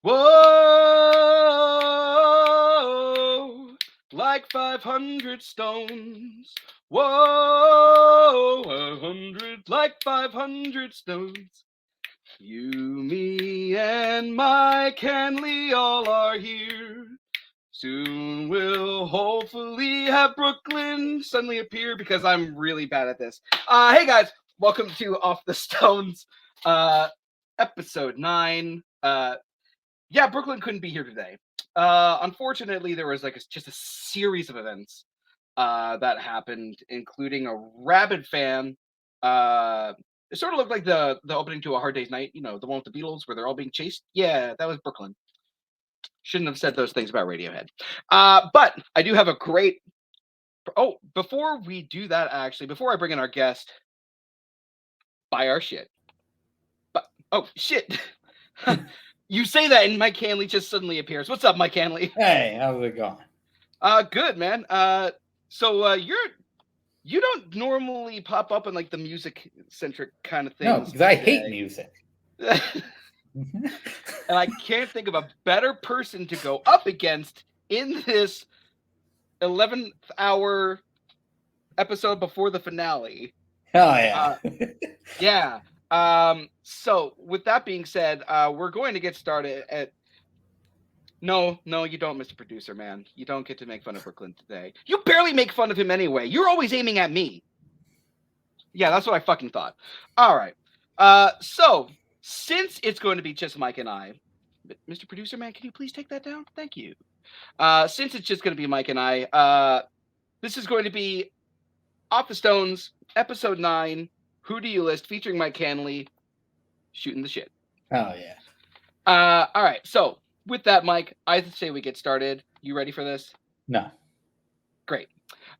Whoa, like 500 stones. Whoa, 100 like 500 stones. You, me, and Mike Hanley all are here. Soon we'll hopefully have Brooklyn suddenly appear because I'm really bad at this. Hey guys, welcome to Off the Stones, episode 9. Yeah, Brooklyn couldn't be here today. Unfortunately, there was just a series of events that happened, including a rabid fan. It sort of looked like the opening to A Hard Day's Night, the one with the Beatles where they're all being chased. Yeah, that was Brooklyn. Shouldn't have said those things about Radiohead. But I do have a great. Oh, before we do that, actually, before I bring in our guest, buy our shit. But oh shit. You say that, and Mike Hanley just suddenly appears. What's up, Mike Hanley? Hey, how's it going? Good, man. So you don't normally pop up in like the music centric kind of things. No, because I hate music. And I can't think of a better person to go up against in this 11th hour episode before the finale. Hell yeah. Yeah. So with that being said, we're going to get started at. No, you don't, Mr. Producer, man. You don't get to make fun of Brooklyn today. You barely make fun of him anyway. You're always aiming at me. Yeah, that's what I fucking thought. All right. So since it's going to be just Mike and I, Mr. Producer, man, can you please take that down? Thank you. Since it's just going to be Mike and I, this is going to be Off the Stones, episode 9, Who Do You List, featuring Mike Hanley, shooting the shit. Oh, yeah. All right, so with that, Mike, I say we get started. You ready for this? No. Great.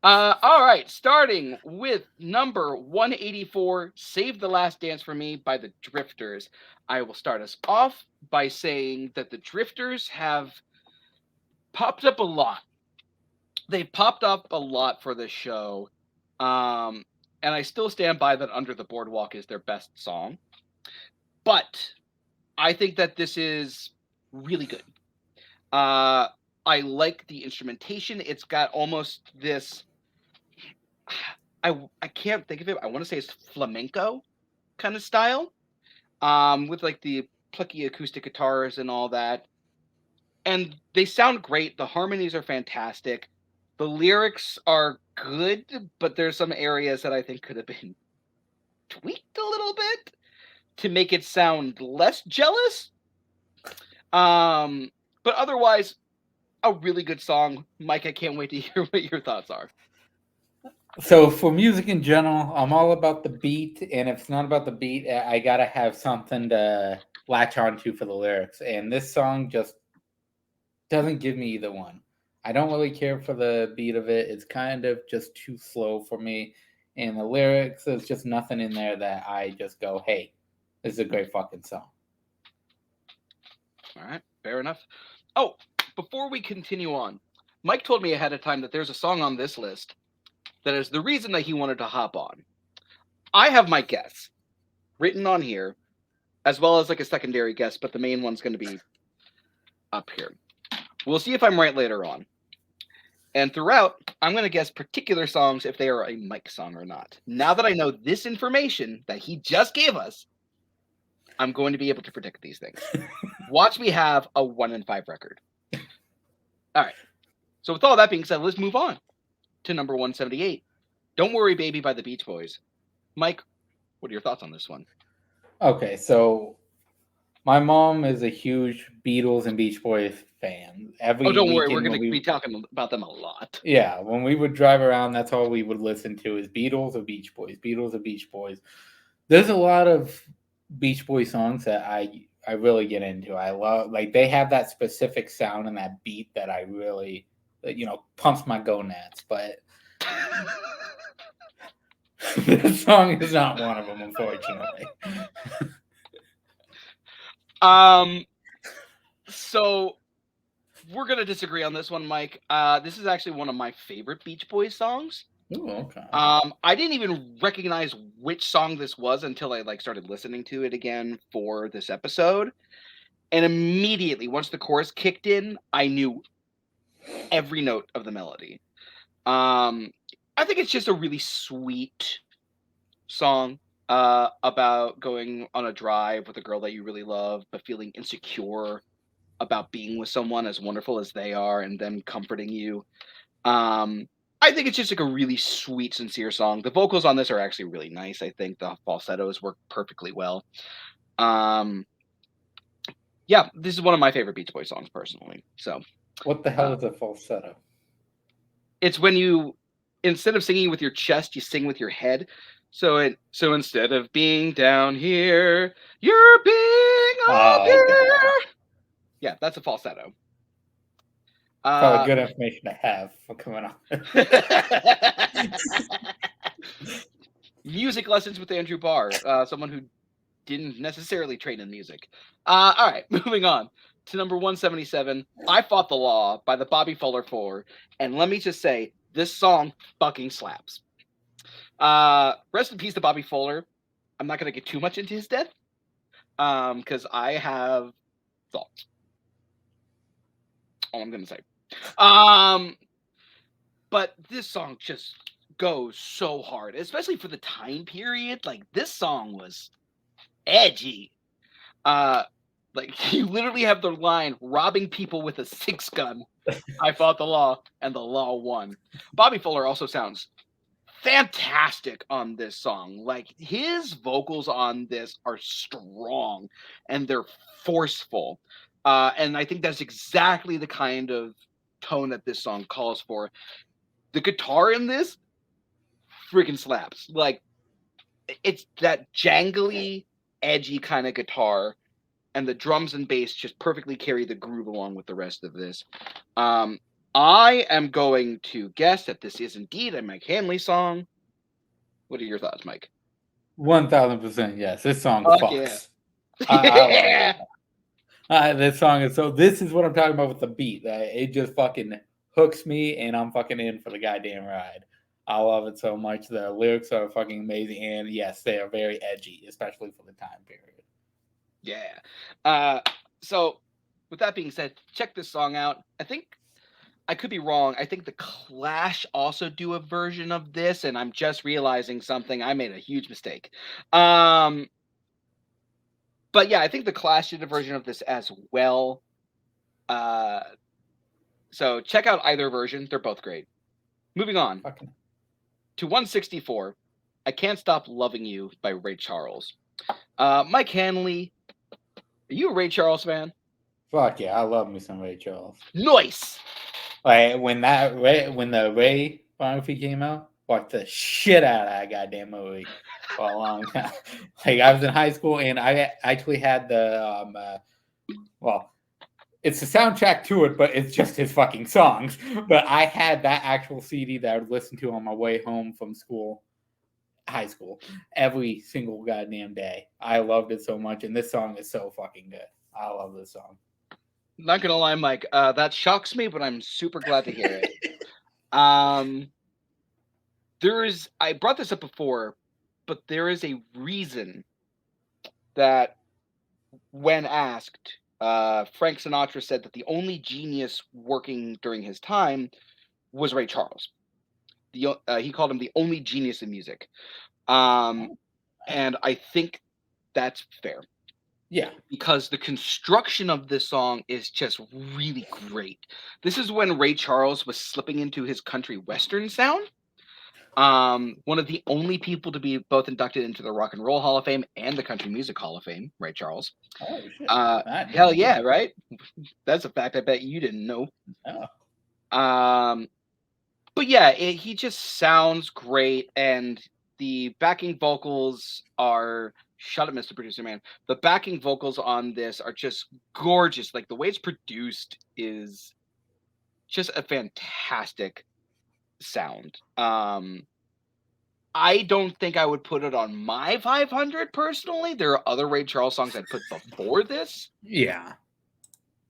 All right, starting with number 184, Save the Last Dance for Me by the Drifters. I will start us off by saying that the Drifters have popped up a lot. They've popped up a lot for this show. And I still stand by that Under the Boardwalk is their best song. But I think that this is really good. I like the instrumentation. It's got almost this... I can't think of it. I want to say it's flamenco kind of style. With like the plucky acoustic guitars and all that. And they sound great. The harmonies are fantastic. The lyrics are good, but there's some areas that I think could have been tweaked a little bit to make it sound less jealous. But otherwise, a really good song. Mike, I can't wait to hear what your thoughts are. So for music in general, I'm all about the beat, and if it's not about the beat, I gotta have something to latch onto for the lyrics. And this song just doesn't give me either one. I don't really care for the beat of it. It's kind of just too slow for me. And the lyrics, there's just nothing in there that I just go, hey, this is a great fucking song. All right, fair enough. Oh, before we continue on, Mike told me ahead of time that there's a song on this list that is the reason that he wanted to hop on. I have my guess written on here, as well as like a secondary guess, but the main one's going to be up here. We'll see if I'm right later on. And throughout, I'm going to guess particular songs if they are a Mike song or not. Now that I know this information that he just gave us, I'm going to be able to predict these things. Watch me have a 1 in 5 record. All right. So with all that being said, let's move on to number 178. Don't Worry Baby by the Beach Boys. Mike, what are your thoughts on this one? Okay, so my mom is a huge Beatles and Beach Boys fan. Don't worry, we're going to be talking about them a lot. Yeah, when we would drive around, that's all we would listen to is Beatles or Beach Boys, Beatles or Beach Boys. There's a lot of Beach Boys songs that I really get into. I love, like, they have that specific sound and that beat that I really, pumps my gonads, but this song is not one of them, unfortunately. So we're going to disagree on this one, Mike. This is actually one of my favorite Beach Boys songs. Ooh, okay. I didn't even recognize which song this was until I started listening to it again for this episode. And immediately, once the chorus kicked in, I knew every note of the melody. I think it's just a really sweet song about going on a drive with a girl that you really love, but feeling insecure about being with someone as wonderful as they are and them comforting you. I think it's just like a really sweet, sincere song. The vocals on this are actually really nice. I think the falsettos work perfectly well. Yeah, this is one of my favorite Beach Boys songs personally. So What the hell is a falsetto? it's when you, instead of singing with your chest, you sing with your head. So instead of being down here, you're being up Oh, okay. here. Yeah, that's a falsetto. Probably good information to have for coming on. Music lessons with Andrew Barr, someone who didn't necessarily train in music. All right, moving on to number 177, I Fought the Law by the Bobby Fuller Four. And let me just say, this song fucking slaps. Rest in peace to Bobby Fuller. I'm not going to get too much into his death because I have thoughts. All I'm going to say. But this song just goes so hard, especially for the time period. Like, this song was edgy. Like, you literally have the line, robbing people with a 6-gun. I fought the law, and the law won. Bobby Fuller also sounds fantastic on this song. Like, his vocals on this are strong, and they're forceful. And I think that's exactly the kind of tone that this song calls for. The guitar in this freaking slaps. Like, it's that jangly, edgy kind of guitar, and the drums and bass just perfectly carry the groove along with the rest of this. I am going to guess that this is indeed a Mike Hanley song. What are your thoughts, Mike? 1000% yes. This song fucks. Yeah. This song is so. This is what I'm talking about with the beat. It just fucking hooks me, and I'm fucking in for the goddamn ride. I love it so much. The lyrics are fucking amazing, and yes, they are very edgy, especially for the time period. Yeah. So, with that being said, check this song out. I think I could be wrong. I think the Clash also do a version of this, and I'm just realizing something. I made a huge mistake. But yeah, I think the Clash did a version of this as well. So check out either version. They're both great. Moving on to 164, I Can't Stop Loving You by Ray Charles. Mike Hanley, are you a Ray Charles fan? Fuck yeah, I love me some Ray Charles. Nice. Like when the Ray biography came out, watched the shit out of that goddamn movie for a long time. Like I was in high school and I actually had the well, it's the soundtrack to it, but it's just his fucking songs. But I had that actual CD that I would listen to on my way home from school, high school, every single goddamn day. I loved it so much, and this song is so fucking good. I love this song. Not gonna lie, Mike, that shocks me, but I'm super glad to hear it. I brought this up before, but there is a reason that when asked, Frank Sinatra said that the only genius working during his time was Ray Charles. He called him the only genius in music. And I think that's fair. Yeah. Because the construction of this song is just really great. This is when Ray Charles was slipping into his country western sound. One of the only people to be both inducted into the Rock and Roll Hall of Fame and the Country Music Hall of Fame, Ray Charles. Oh, shit. Hell yeah, right? That's a fact I bet you didn't know. Oh. But yeah, he just sounds great, and the backing vocals are... Shut up, Mr. Producer Man. The backing vocals on this are just gorgeous. Like, the way it's produced is just a fantastic sound. I don't think I would put it on my 500 personally. There are other Ray Charles songs I'd put before this. Yeah.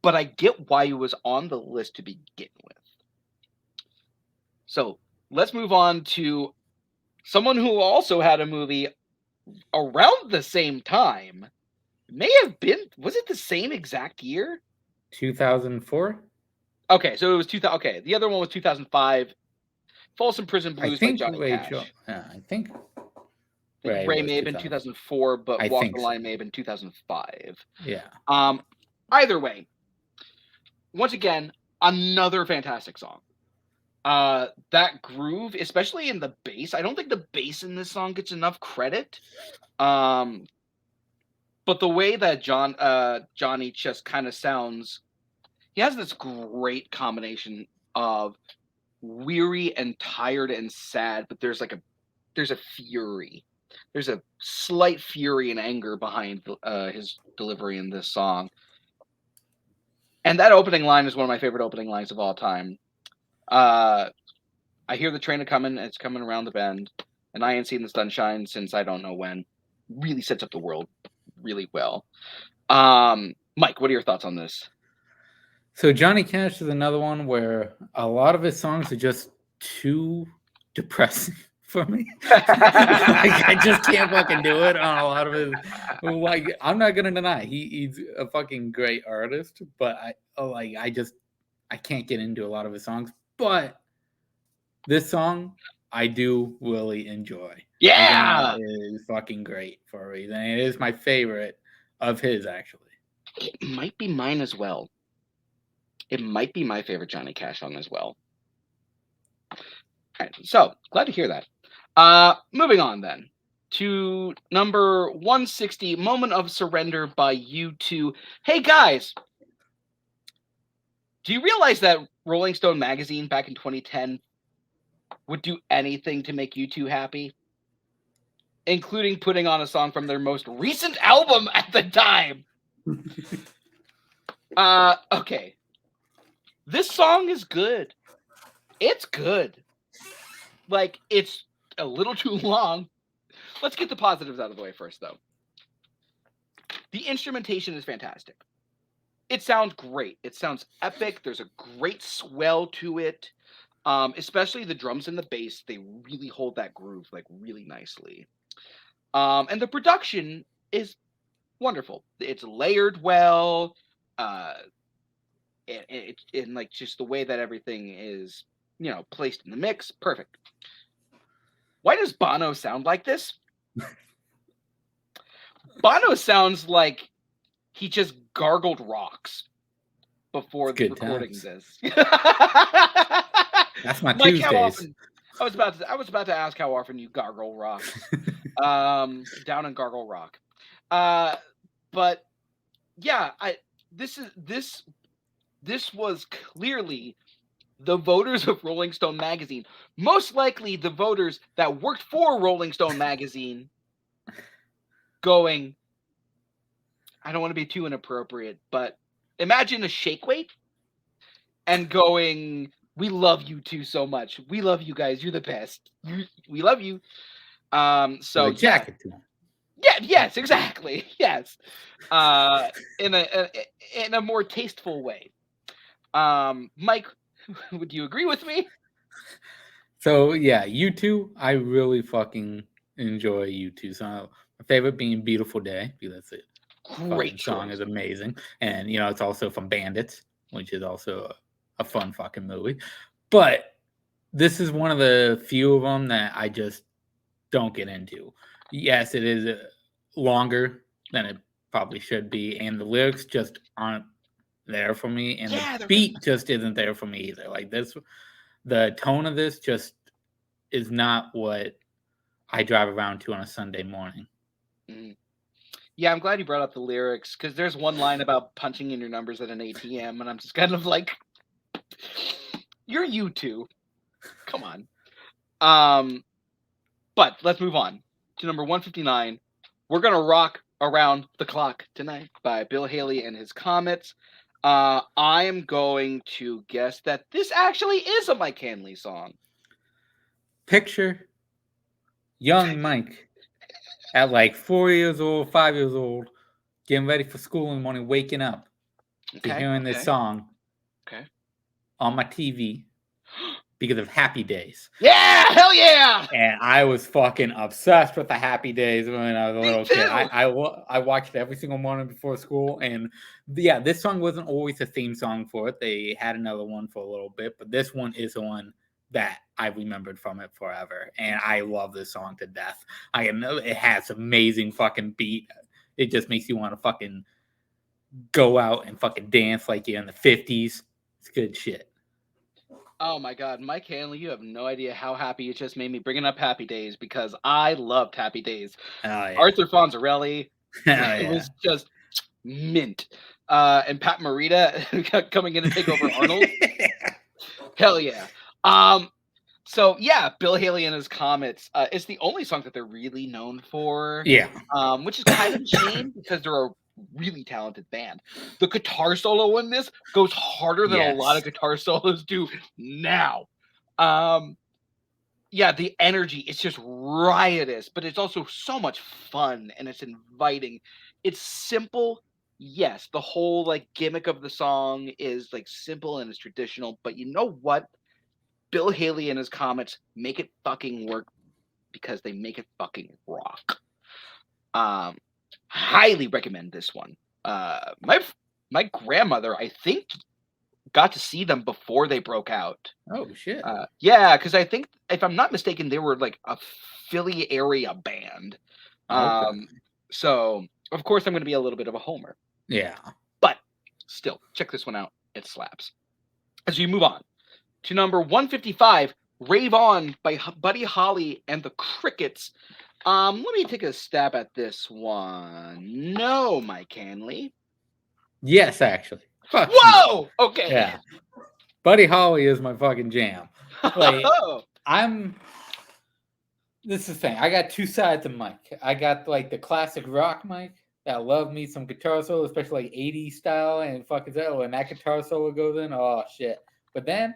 But I get why it was on the list to begin with. So let's move on to someone who also had a movie around the same time, May have been. Was it the same exact year? 2004. Okay, so it was 2000. Okay, the other one was 2005. Folsom Prison I Blues by think Johnny Cash. I think I think Ray Ray was may have been 2000. 2004, but I Walk think the so. Line may have been 2005. Yeah. Either way, once again, another fantastic song. That groove, especially in the bass, I don't think the bass in this song gets enough credit. But the way that Johnny just kind of sounds, he has this great combination of weary and tired and sad, but there's a fury. There's a slight fury and anger behind his delivery in this song. And that opening line is one of my favorite opening lines of all time. I hear the train coming, it's coming around the bend, and I ain't seen the sunshine since I don't know when. Really sets up the world really well. Mike, what are your thoughts on this? So Johnny Cash is another one where a lot of his songs are just too depressing for me. Like, I just can't fucking do it on a lot of his. Like, I'm not gonna deny he's a fucking great artist, but I can't get into a lot of his songs. But this song I do really enjoy. Yeah, Again, it is fucking great for a reason. It is my favorite of his, actually. it might be mine as well. It might be my favorite Johnny Cash song as well. All right, so glad to hear that. Moving on then to number 160, Moment of Surrender by U2. Hey guys, do you realize that Rolling Stone magazine back in 2010 would do anything to make U2 happy? Including putting on a song from their most recent album at the time. Okay. This song is good. It's good. Like, it's a little too long. Let's get the positives out of the way first, though. The instrumentation is fantastic. It sounds great. It sounds epic. There's a great swell to it. Especially the drums and the bass, they really hold that groove like really nicely. And the production is wonderful. It's layered well. And like just the way that everything is, placed in the mix, perfect. Why does Bono sound like this? Bono sounds like he just gargled rocks before recording this. That's my Mike, Tuesdays. how often? I was about to ask how often you gargle rocks. Down in Gargle Rock. But yeah, this was clearly the voters of Rolling Stone magazine, most likely the voters that worked for Rolling Stone magazine, going, I don't want to be too inappropriate, but imagine a shake weight and going, we love you two so much. We love you guys. You're the best. We love you. So jacket to him. Yeah, yes, exactly. Yes. In a more tasteful way. Mike, would you agree with me? So yeah, U2, I really fucking enjoy U2. So my favorite being Beautiful Day, because that's it. Great song is amazing. And it's also from Bandits, which is also a fun fucking movie. But this is one of the few of them that I just don't get into. Yes, it is longer than it probably should be, and the lyrics just aren't there for me, and the beat just isn't there for me either. Like this, the tone of this just is not what I drive around to on a Sunday morning. Yeah, I'm glad you brought up the lyrics, because there's one line about punching in your numbers at an ATM, and I'm just kind of like, you're U2. Come on. But let's move on to number 159. We're gonna rock around the clock tonight by Bill Haley and his Comets. I am going to guess that this actually is a Mike Hanley song. Picture young Mike at like 4 years old, 5 years old, getting ready for school in the morning, waking up to hearing this song on my TV. because of Happy Days. Yeah, hell yeah! And I was fucking obsessed with the Happy Days when I was a Me little too! kid. I watched it every single morning before school. And yeah, this song wasn't always the theme song for it. They had another one for a little bit, but this one is the one that I remembered from it forever. And I love this song to death. I know it has amazing fucking beat. It just makes you want to fucking go out and fucking dance like you're in the 50s. It's good shit. Oh my god, Mike Hanley, you have no idea how happy it just made me bringing up Happy Days because I loved Happy Days. Oh, yeah. Arthur Fonzarelli, Oh, it yeah. was just mint. And Pat Morita coming in to take over Arnold. Hell yeah. So yeah, Bill Haley and his Comets. It's the only song that they're really known for. Yeah. Which is kind of a shame because they're a really talented band. The guitar solo in this goes harder than a lot of guitar solos do now. Yeah, the energy, it's just riotous, but it's also so much fun and it's inviting. It's simple. Yes, the whole like gimmick of the song is like simple and it's traditional, but you know what? Bill Haley and his Comets make it fucking work because they make it fucking rock. Highly recommend this one. My grandmother, I think, got to see them before they broke out. Oh shit. Yeah, because I think, if I'm not mistaken, they were like a Philly area band. Okay. So of course I'm going to be a little bit of a homer. Yeah. But still, check this one out. It slaps. As we move on to number 155, Rave On by Buddy Holly and the Crickets. Let me take a stab at this one. No, Mike Hanley. Yes, actually. Fuck Whoa! Okay. yeah. Buddy Holly is my fucking jam. Like, this is the thing. I got two sides of Mike. I got like the classic rock Mike that love me some guitar solo, especially like 80s style, and fucking that when that guitar solo goes in, oh shit. But then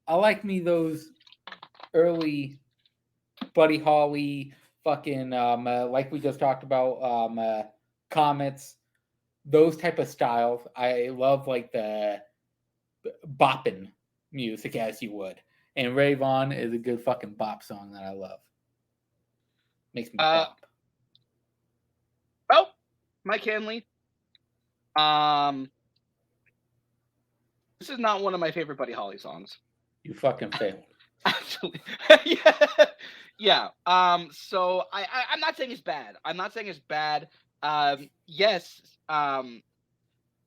I like me those early Buddy Holly fucking like we just talked about Comets, those type of styles. I love like the bopping music, as you would. And Rave On is a good fucking bop song that I love. Makes me bop. Well, Mike Hanley. This is not one of my favorite Buddy Holly songs. You fucking failed. Actually, yeah. So I'm not saying it's bad. I'm not saying it's bad. Yes.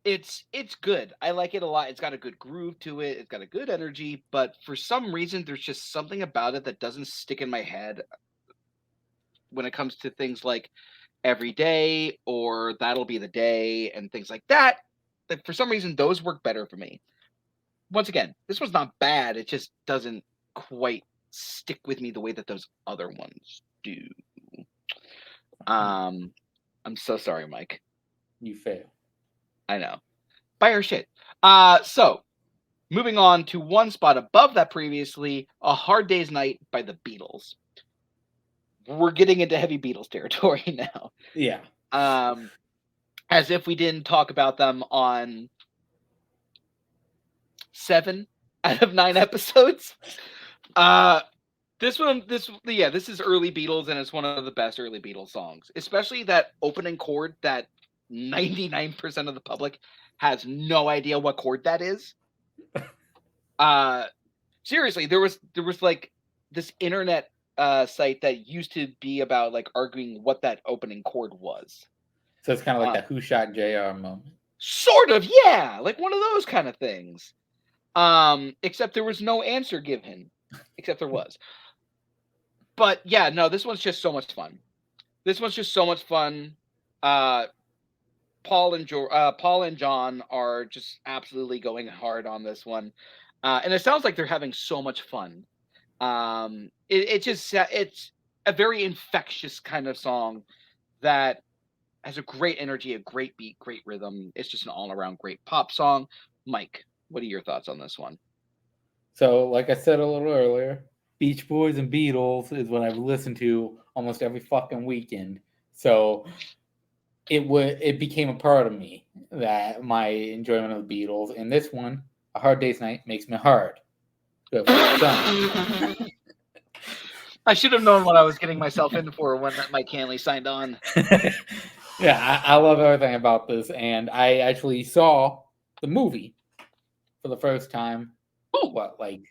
It's good. I like it a lot. It's got a good groove to it. It's got a good energy, but for some reason, there's just something about it that doesn't stick in my head when it comes to things like Every Day or That'll Be the Day and things like that. That for some reason, those work better for me. Once again, this one's not bad. It just doesn't quite stick with me the way that those other ones do. I'm so sorry, Mike. You fail. I know. Buy our shit. So moving on to one spot above that previously, A Hard Day's Night by the Beatles. We're getting into heavy Beatles territory now. Yeah. As if we didn't talk about them on 7 out of 9 episodes. This is early Beatles, and it's one of the best early Beatles songs. Especially that opening chord that 99% of the public has no idea what chord that is. Seriously, there was like this internet site that used to be about like arguing what that opening chord was. So it's kind of like that Who Shot JR moment. Sort of, yeah, like one of those kind of things. Except there was no answer given. Except there was. But yeah, no, this one's just so much fun. Paul and John are just absolutely going hard on this one, and it sounds like they're having so much fun. It's a very infectious kind of song that has a great energy, a great beat, great rhythm. It's just an all-around great pop song. Mike, what are your thoughts on this one? So, like I said a little earlier, Beach Boys and Beatles is what I've listened to almost every fucking weekend. So it became a part of me, that my enjoyment of the Beatles. And this one, A Hard Day's Night, makes me hard. Good song. I should have known what I was getting myself in for when Mike Hanley signed on. Yeah, I love everything about this, and I actually saw the movie for the first time. Ooh. What, like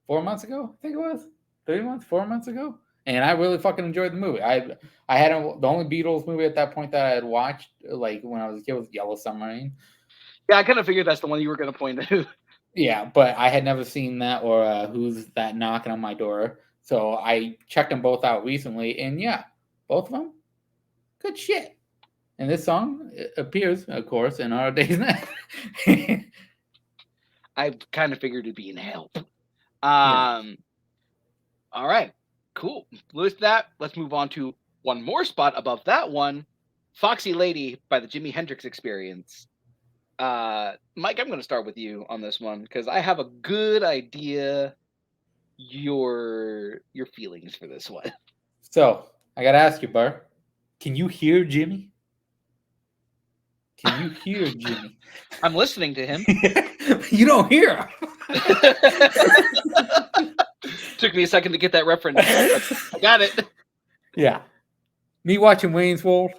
4 months ago? I think it was 3 months, 4 months ago, and I really fucking enjoyed the movie. I hadn't, the only Beatles movie at that point that I had watched, like when I was a kid, was Yellow Submarine. Yeah, I kind of figured that's the one you were going to point to. Yeah, but I had never seen that or Who's That Knocking on My Door. So I checked them both out recently, and yeah, both of them, good shit. And this song appears, of course, in Our Days Now. I kind of figured it'd be in Help. Yeah. All right, cool. With that, let's move on to one more spot above that one, Foxy Lady by the Jimi Hendrix Experience. Mike, I'm going to start with you on this one because I have a good idea your feelings for this one. So I gotta ask you, Bart, can you hear Jimi? Can you hear Jimi? I'm listening to him. You don't hear him. Took me a second to get that reference. I got it. Yeah. Me watching Wayne's World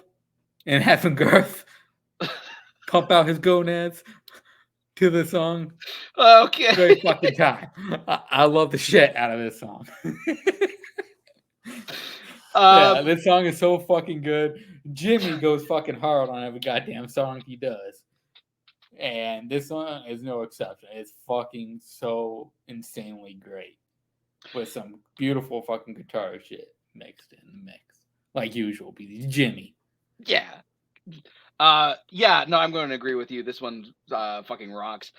and having Garth pump out his gonads to the song. Okay. Great fucking time. I love the shit out of this song. Yeah, this song is so fucking good. Jimi goes fucking hard on every goddamn song he does. And this song is no exception. It's fucking so insanely great. With some beautiful fucking guitar shit mixed in the mix. Like usual, Jimi. Yeah. Yeah, no, I'm going to agree with you. This one fucking rocks.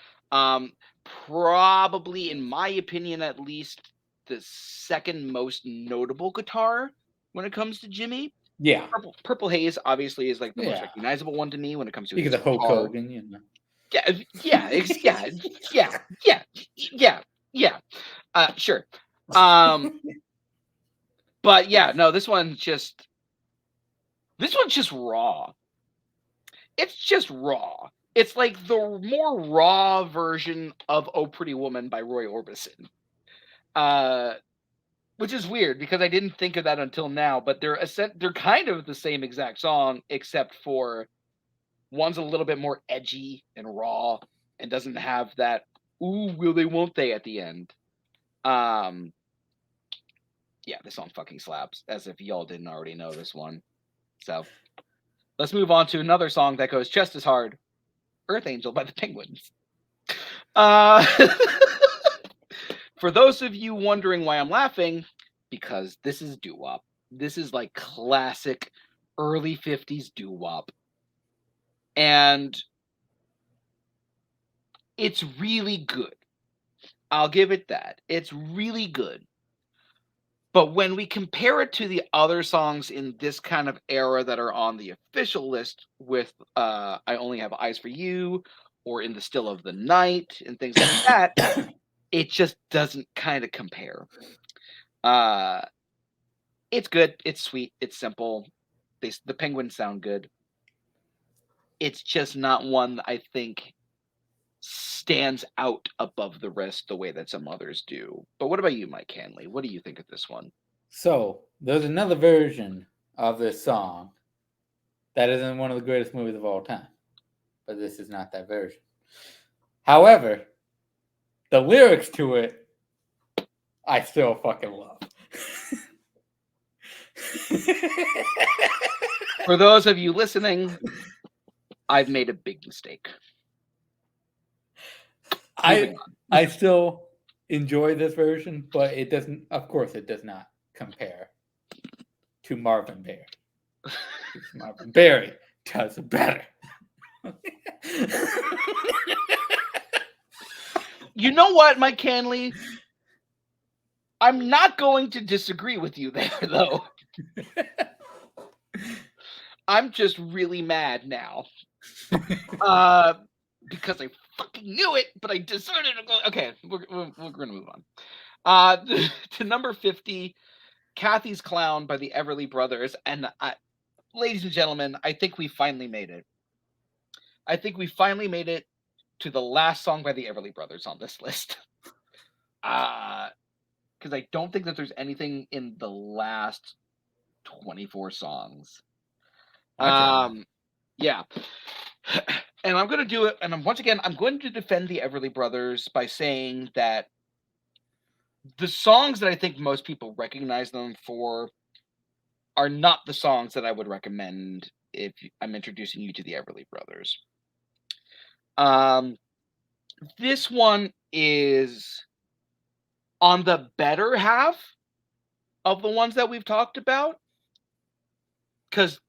Probably, in my opinion, at least the second most notable guitar when it comes to Jimi. Yeah. Purple Haze obviously is like the most recognizable one to me when it comes to his guitar. Hulk Hogan, you know. Yeah. Sure. But yeah, no, this one's just raw. It's just raw. It's like the more raw version of "Oh Pretty Woman" by Roy Orbison. Which is weird because I didn't think of that until now, but they're kind of the same exact song, except for one's a little bit more edgy and raw and doesn't have that "ooh, will they, won't they" at the end. Yeah, this song fucking slaps, as if y'all didn't already know this one. So let's move on to another song that goes just as hard, Earth Angel by the Penguins. For those of you wondering why I'm laughing, because this is doo-wop. This is like classic early 50s doo-wop. And it's really good. I'll give it that. It's really good. But when we compare it to the other songs in this kind of era that are on the official list with I Only Have Eyes for You or In the Still of the Night and things like that, it just doesn't kind of compare. It's good. It's sweet. It's simple. The Penguins sound good. It's just not one that I think stands out above the rest the way that some others do. But what about you, Mike Hanley? What do you think of this one? So, there's another version of this song that is in one of the greatest movies of all time. But this is not that version. However, the lyrics to it, I still fucking love. For those of you listening, I've made a big mistake. I still enjoy this version, but it doesn't, of course, it does not compare to Marvin Berry. Marvin Berry does it better. You know what, Mike Hanley? I'm not going to disagree with you there, though. I'm just really mad now. Because I fucking knew it, but I decided to go. Okay, we're going to move on. To number 50, Kathy's Clown by the Everly Brothers. And ladies and gentlemen, I think we finally made it. I think we finally made it to the last song by the Everly Brothers on this list. Because I don't think that there's anything in the last 24 songs. Yeah. And I'm going to do it. And once again, I'm going to defend the Everly Brothers by saying that the songs that I think most people recognize them for are not the songs that I would recommend if I'm introducing you to the Everly Brothers. This one is on the better half of the ones that we've talked about, because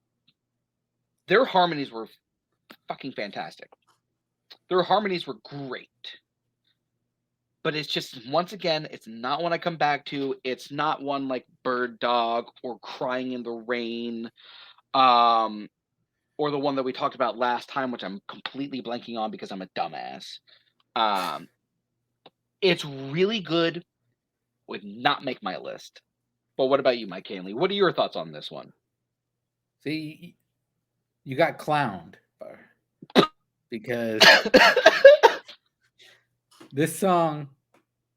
their harmonies were fucking fantastic. Their harmonies were great. But it's just, once again, it's not one I come back to. It's not one like Bird Dog or Crying in the Rain, or the one that we talked about last time, which I'm completely blanking on because I'm a dumbass. It's really good, would not make my list. But what about you, Mike Hanley? What are your thoughts on this one? See, you got clowned because this song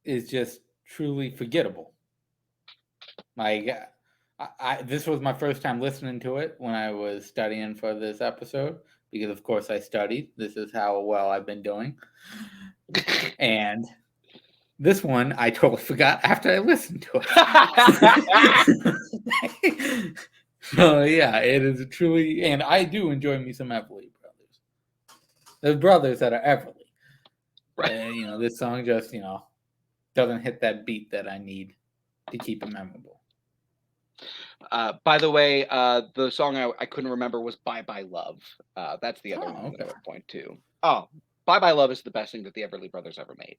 is just truly forgettable. Like, this was my first time listening to it when I was studying for this episode, because of course I studied. This is how well I've been doing. And this one I totally forgot after I listened to it. So yeah, it is truly, and I do enjoy me some Everly Brothers. The brothers that are Everly. Right. This song just, doesn't hit that beat that I need to keep it memorable. By the way, the song I couldn't remember was Bye Bye Love. That's the other one that I would point to. Oh, Bye Bye Love is the best thing that the Everly Brothers ever made.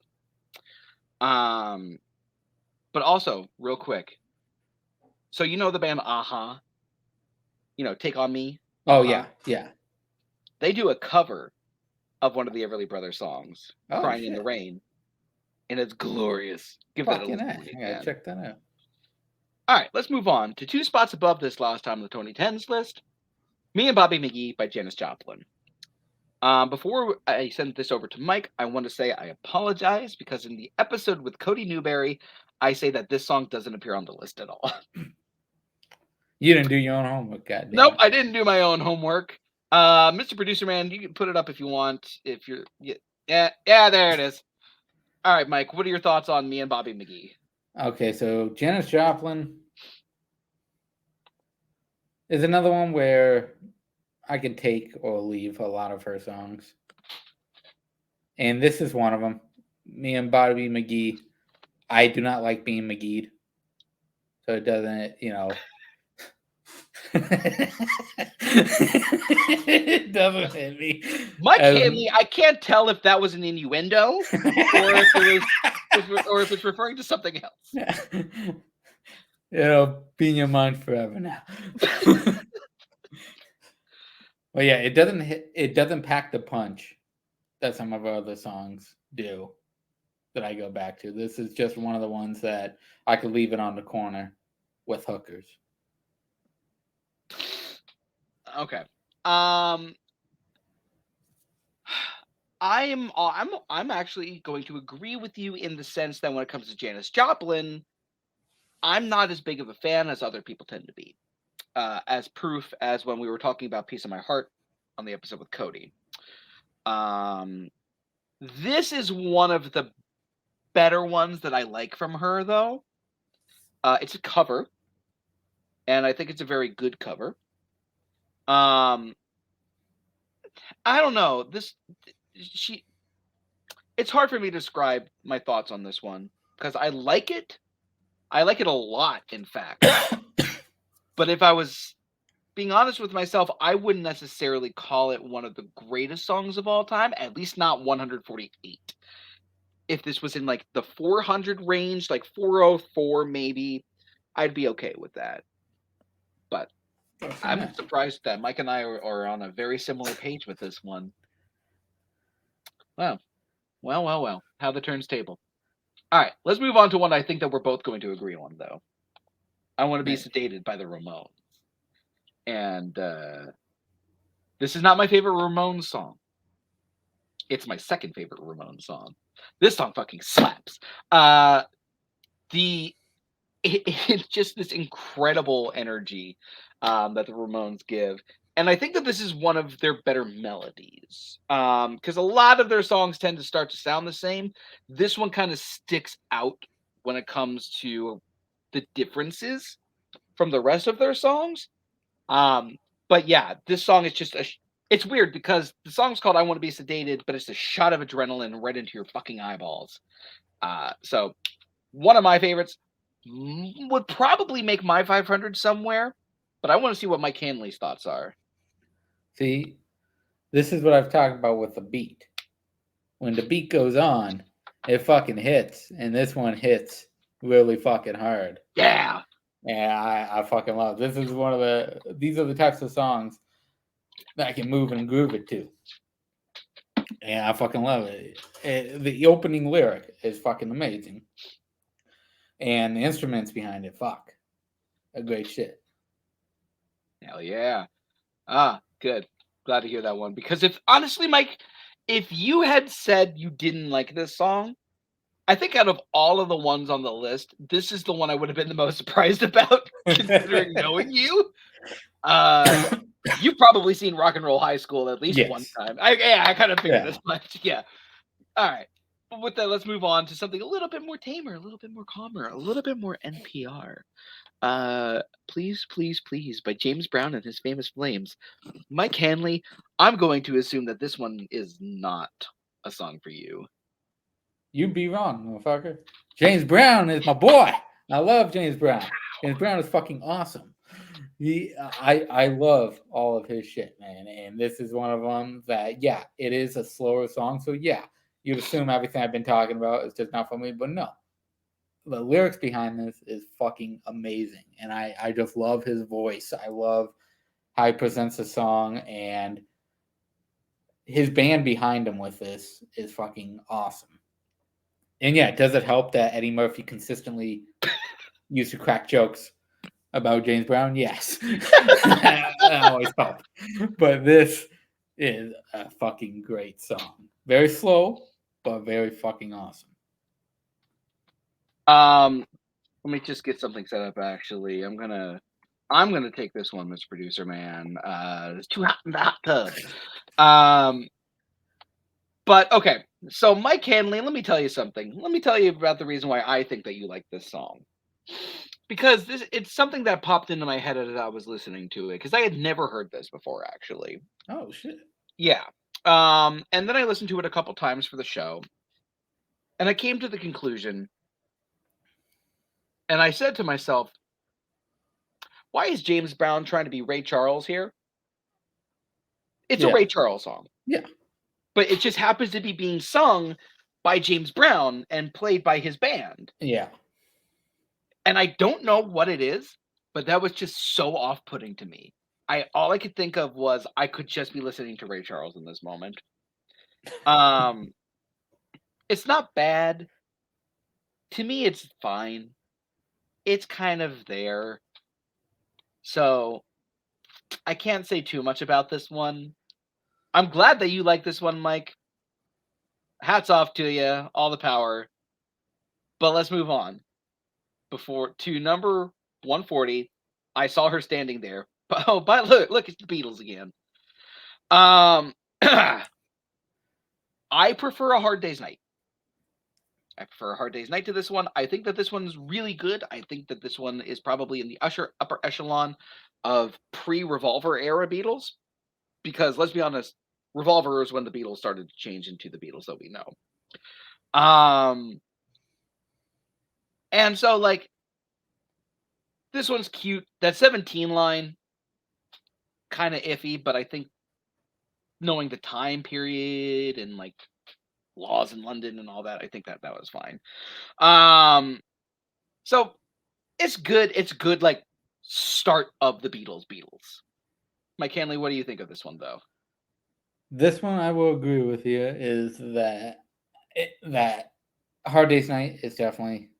But also, real quick, so you know the band Aha? Take On Me? Oh, yeah. They do a cover of one of the Everly Brothers songs, Crying in the Rain, and it's glorious. Give that a listen. I gotta check that out. All right, let's move on to 2 spots above this last time on the 2010s list. Me and Bobby McGee by Janice Joplin. Before I send this over to Mike, I want to say I apologize because in the episode with Cody Newberry, I say that this song doesn't appear on the list at all. You didn't do your own homework, goddamn. Nope, I didn't do my own homework. Mr. Producer Man, you can put it up if you want. If you're, yeah, there it is. All right, Mike, what are your thoughts on Me and Bobby McGee? Okay, so Janice Joplin is another one where I can take or leave a lot of her songs. And this is one of them. Me and Bobby McGee. I do not like being McGee'd. So it doesn't, it doesn't hit me. Mike Hanley, I can't tell if that was an innuendo or if it's referring to something else. It'll be in your mind forever now. Well, yeah, it doesn't pack the punch that some of our other songs do that I go back to. This is just one of the ones that I could leave it on the corner with hookers. Okay. I'm actually going to agree with you in the sense that when it comes to Janice Joplin, I'm not as big of a fan as other people tend to be. As proof as when we were talking about Piece of My Heart on the episode with Cody. This is one of the better ones that I like from her, though. It's a cover, and I think it's a very good cover. I don't know. It's hard for me to describe my thoughts on this one because I like it. I like it a lot, in fact. But if I was being honest with myself, I wouldn't necessarily call it one of the greatest songs of all time, at least not 148. If this was in like the 400 range, like 404 maybe, I'd be okay with that. But I'm surprised that Mike and I are on a very similar page with this one. Wow. Well. How the turns table. All right, let's move on to one I think that we're both going to agree on, though. I Want to Be Sedated by the Ramones. And this is not my favorite Ramones song. it's my second favorite Ramones song. This song fucking slaps. It's just this incredible energy that the Ramones give. And I think that this is one of their better melodies. Because a lot of their songs tend to start to sound the same. This one kind of sticks out when it comes to the differences from the rest of their songs. But yeah, this song is just it's weird because the song's called I Want to Be Sedated, but it's a shot of adrenaline right into your fucking eyeballs. So one of my favorites would probably make my 500 somewhere, but I want to see what Mike Hanley's thoughts are. See, this is what I've talked about with the beat. When the beat goes on, it fucking hits, and this one hits really fucking hard. Yeah. Yeah, I fucking love it. This is one of these are the types of songs that I can move and groove it to. Yeah, I fucking love it. The opening lyric is fucking amazing. And the instruments behind it, fuck. A great shit. Hell yeah. Good. Glad to hear that one. Because honestly, Mike, if you had said you didn't like this song, I think out of all of the ones on the list, this is the one I would have been the most surprised about, considering knowing you. You've probably seen Rock and Roll High School at least one time. I kind of figured as much. Yeah. All right. But with that, let's move on to something a little bit more tamer, a little bit more calmer, a little bit more NPR. Please, Please, Please by James Brown and his Famous Flames. Mike Hanley, I'm going to assume that this one is not a song for you. You'd be wrong, motherfucker. James Brown is my boy. I love James Brown. James Brown is fucking awesome. I love all of his shit, man. And this is one of them that, yeah, it is a slower song. So, yeah, you'd assume everything I've been talking about is just not for me. But no. The lyrics behind this is fucking amazing. And I just love his voice. I love how he presents the song. And his band behind him with this is fucking awesome. And yeah, does it help that Eddie Murphy consistently used to crack jokes about James Brown? Yes. That always helps. But this is a fucking great song. Very slow, but very fucking awesome. Let me just get something set up actually. I'm gonna take this one, Mr. Producer Man. It's too hot in the hot tub. But okay, so Mike Hanley, let me tell you something. Let me tell you about the reason why I think that you like this song. Because it's something that popped into my head as I was listening to it, because I had never heard this before, actually. Oh, shit. Yeah. And then I listened to it a couple times for the show, and I came to the conclusion, and I said to myself, why is James Brown trying to be Ray Charles here? It's a Ray Charles song. Yeah. But it just happens to be being sung by James Brown and played by his band. Yeah. And I don't know what it is, but that was just so off-putting to me. All I could think of was I could just be listening to Ray Charles in this moment. It's not bad. To me, it's fine. It's kind of there. So I can't say too much about this one. I'm glad that you like this one, Mike. Hats off to you. All the power. But let's move on. To number 140. I saw her standing there. Oh, but look, it's the Beatles again. I prefer A Hard Day's Night. I prefer A Hard Day's Night to this one. I think that this one's really good. I think that this one is probably in the upper echelon of pre-Revolver era Beatles. Because let's be honest, Revolver is when the Beatles started to change into the Beatles that we know. And so, like, this one's cute. That 17 line, kind of iffy, but I think knowing the time period and, like, laws in London and all that, I think that was fine. So it's good. It's good, like, start of the Beatles. Mike Hanley, what do you think of this one, though? This one, I will agree with you, is that Hard Day's Night is definitely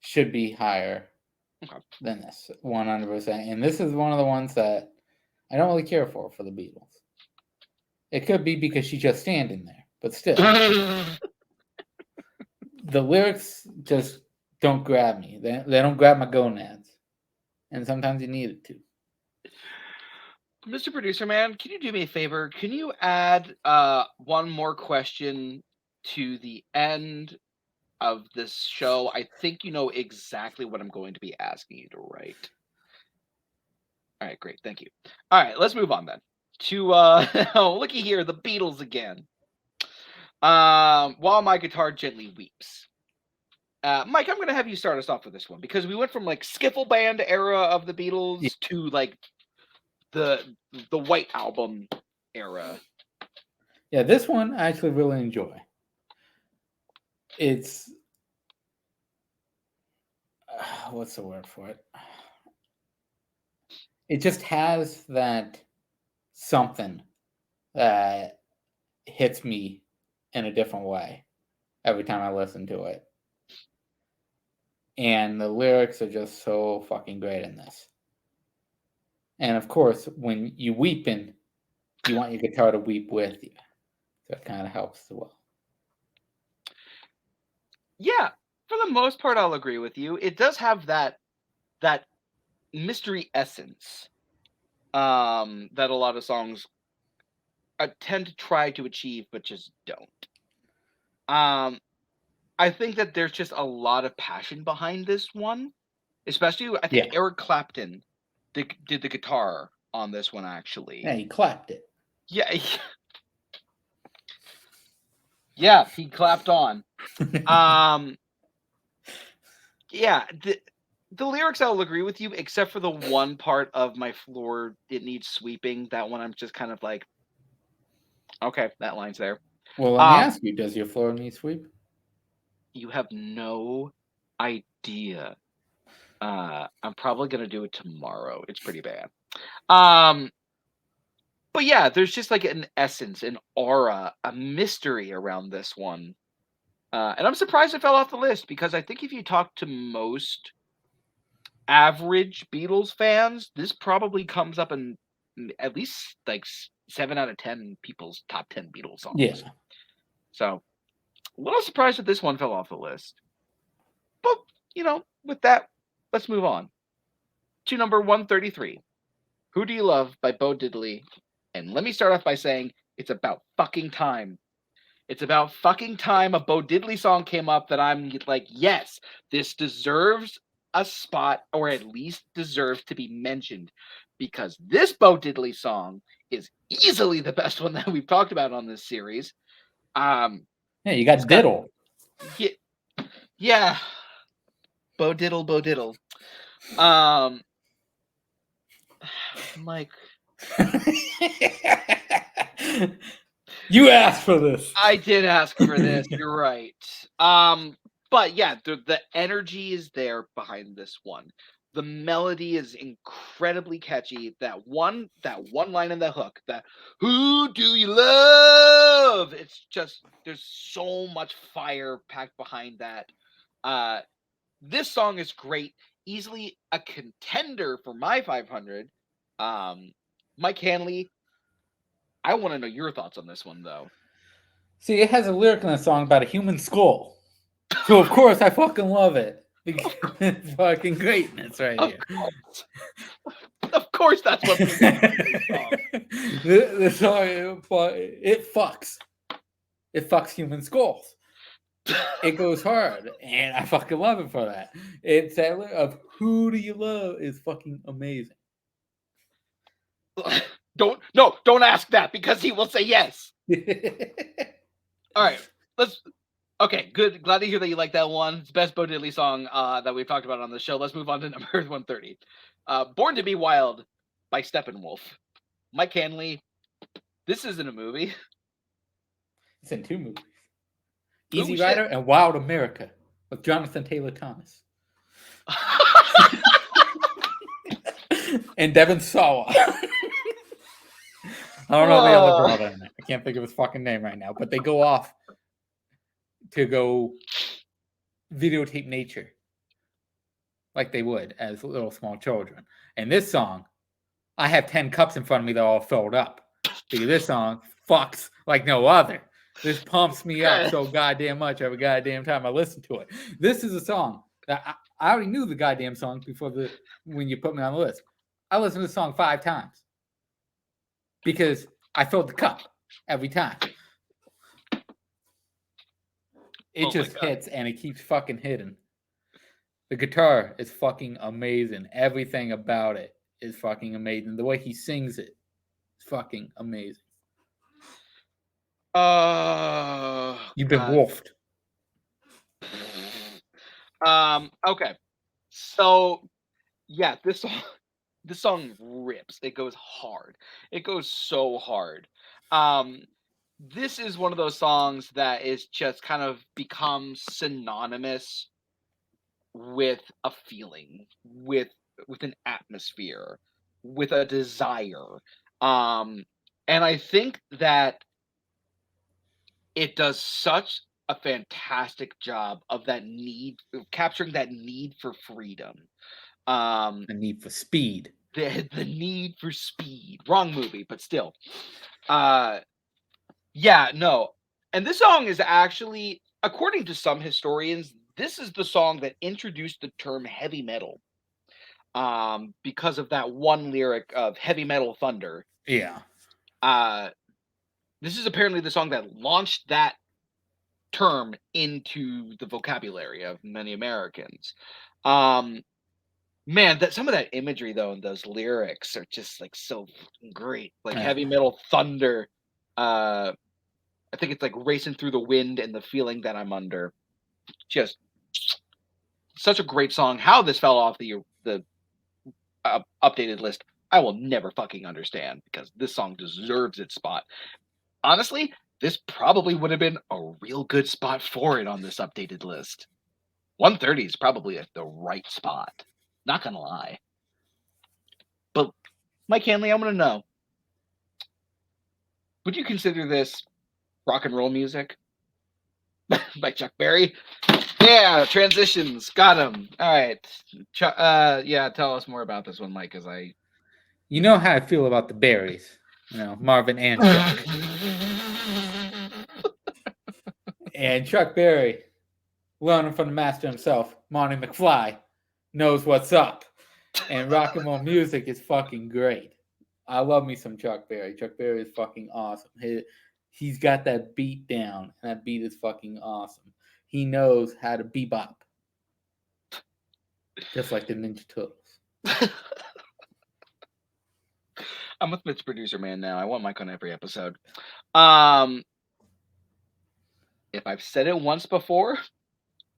should be higher than this, 100%. And this is one of the ones that I don't really care for the Beatles. It could be because she's just standing there, but still. The lyrics just don't grab me. They don't grab my gonads. And sometimes you need it to. Mr. Producer Man, can you do me a favor? Can you add one more question to the end of this show? I think you know exactly what I'm going to be asking you to write. All right, great. Thank you. All right, let's move on then to looky here, the Beatles again. While my guitar gently weeps. Mike, I'm going to have you start us off with this one because we went from like skiffle band era of the Beatles to like the White Album era. Yeah, this one I actually really enjoy. It's what's the word for it? It just has that something that hits me in a different way every time I listen to it. And the lyrics are just so fucking great in this. And of course, when you weeping, you want your guitar to weep with you. So it kind of helps as well. Yeah, for the most part, I'll agree with you. It does have that mystery essence that a lot of songs tend to try to achieve, but just don't. I think that there's just a lot of passion behind this one, especially I think Eric Clapton did the guitar on this one actually. Yeah, he clapped it. Yeah. Yeah, he clapped on. Yeah, the lyrics I'll agree with you, except for the one part of my floor, it needs sweeping. That one I'm just kind of like, okay, that line's there. Well, let me ask you, does your floor need sweep? You have no idea. I'm probably gonna do it tomorrow. It's pretty bad. But yeah, there's just like an essence, an aura, a mystery around this one. And I'm surprised it fell off the list because I think if you talk to most average Beatles fans, this probably comes up in at least like 7 out of 10 people's top 10 Beatles songs. Yeah. So a little surprised that this one fell off the list. But, you know, with that, let's move on to number 133. Who Do You Love by Bo Diddley. And let me start off by saying it's about fucking time. It's about fucking time a Bo Diddley song came up that I'm like, yes, this deserves a spot or at least deserves to be mentioned because this Bo Diddley song is easily the best one that we've talked about on this series. Yeah, you got Diddle. Yeah. Bo Diddle. Mike. You asked for this. I did ask for this. You're right. But yeah, the energy is there behind this one. The melody is incredibly catchy. That one line in the hook, that "Who do you love?" It's just there's so much fire packed behind that. This song is great. Easily a contender for my 500. Mike Hanley, I want to know your thoughts on this one, though. See, it has a lyric in the song about a human skull. So, of course, I fucking love it. It's fucking greatness right here. Of course, that's what people the song, it fucks. It fucks human skulls. It goes hard, and I fucking love it for that. It's that lyric of "Who do you love" is fucking amazing. Don't ask that because he will say yes. All right, okay, good. Glad to hear that you like that one. It's the best Bo Diddley song that we've talked about on the show. Let's move on to number 130. Born to Be Wild by Steppenwolf. Mike Hanley, this isn't a movie. It's in 2 movies. Easy Rider and Wild America with Jonathan Taylor Thomas. And Devin Sawa. I don't know the other brother in it. I can't think of his fucking name right now. But they go off to go videotape nature like they would as little small children. And this song, I have 10 cups in front of me that are all filled up. Because this song fucks like no other. This pumps me up Okay. so goddamn much every goddamn time I listen to it. This is a song that I already knew the goddamn song before when you put me on the list. I listened to the song 5 times because I filled the cup every time. It just hits and it keeps fucking hitting. The guitar is fucking amazing. Everything about it is fucking amazing. The way he sings it is fucking amazing. You've been wolfed. Okay. So yeah, this song rips. It goes hard. It goes so hard. This is one of those songs that is just kind of becomes synonymous with a feeling, with an atmosphere, with a desire. And I think that it does such a fantastic job of capturing that need for freedom. The need for speed. The need for speed. Wrong movie, but still. Yeah, no. And this song is actually, according to some historians, this is the song that introduced the term heavy metal. Because of that one lyric of Heavy Metal Thunder. Yeah. This is apparently the song that launched that term into the vocabulary of many Americans. Man, that some of that imagery though in those lyrics are just like so great. Like Heavy Metal Thunder. I think it's like racing through the wind and the feeling that I'm under. Just such a great song. How this fell off the updated list, I will never fucking understand, because this song deserves its spot. Honestly, this probably would have been a real good spot for it on this updated list. 130 is probably at the right spot. Not gonna lie. But Mike Hanley, I want to know, would you consider this rock and roll music by Chuck Berry? Yeah, transitions. Got him. All right. Yeah, tell us more about this one, Mike, because You know how I feel about the Berries. You know, Marvin and Chuck. And Chuck Berry, learning from the master himself, Marty McFly, knows what's up. And rock and roll music is fucking great. I love me some Chuck Berry. Chuck Berry is fucking awesome. He's got that beat down, and that beat is fucking awesome. He knows how to bebop. Just like the Ninja Turtles. I'm with Mitch Producer Man now. I want Mike on every episode. If I've said it once before,